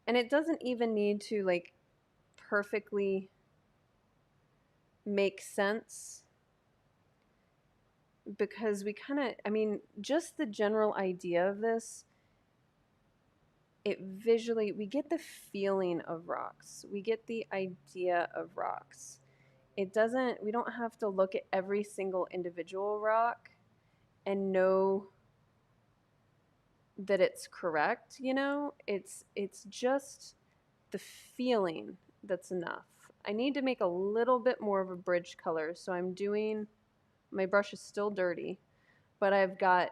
And it doesn't even need to like perfectly make sense, because we kind of, I mean, just the general idea of this, it visually, we get the feeling of rocks. We get the idea of rocks. It doesn't, we don't have to look at every single individual rock and know that it's correct, you know? It's just the feeling that's enough. I need to make a little bit more of a bridge color, so I'm doing, my brush is still dirty, but I've got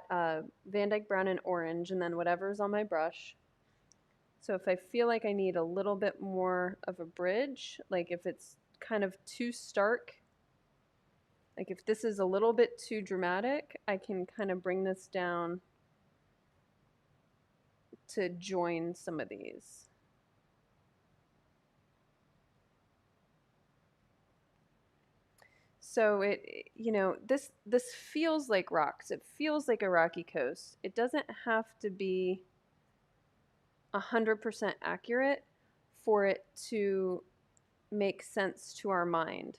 Van Dyke Brown and Orange, and then whatever's on my brush. So if I feel like I need a little bit more of a bridge, like if it's kind of too stark, like if this is a little bit too dramatic, I can kind of bring this down to join some of these. So it, you know, this feels like rocks. It feels like a rocky coast. It doesn't have to be 100% accurate for it to make sense to our mind.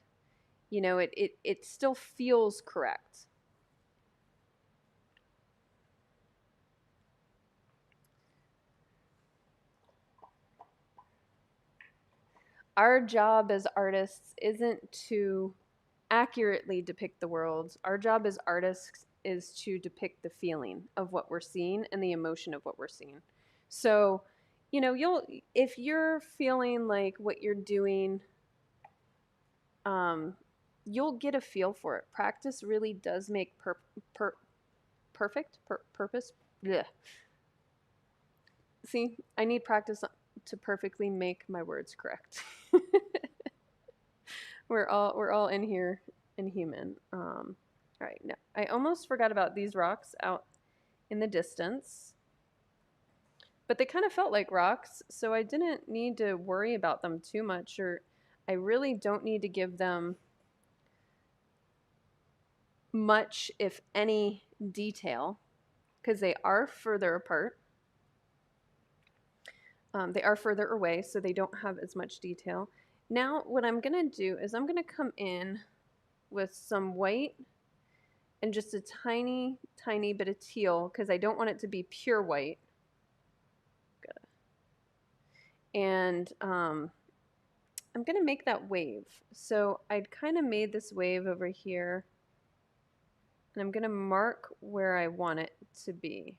You know, it still feels correct. Our job as artists isn't to accurately depict the world. Our job as artists is to depict the feeling of what we're seeing and the emotion of what we're seeing. So, you know, you'll, if you're feeling like what you're doing, um, you'll get a feel for it. Practice really does make per, perfect purpose. Blech. See, I need practice to perfectly make my words correct. We're all in here and human. All right, now I almost forgot about these rocks out in the distance, but they kind of felt like rocks, so I didn't need to worry about them too much, or I really don't need to give them much, if any, detail, because they are further apart. They are further away, so they don't have as much detail. Now, what I'm going to do is I'm going to come in with some white and just a tiny, tiny bit of teal, because I don't want it to be pure white. And I'm going to make that wave. So I'd kind of made this wave over here, and I'm going to mark where I want it to be.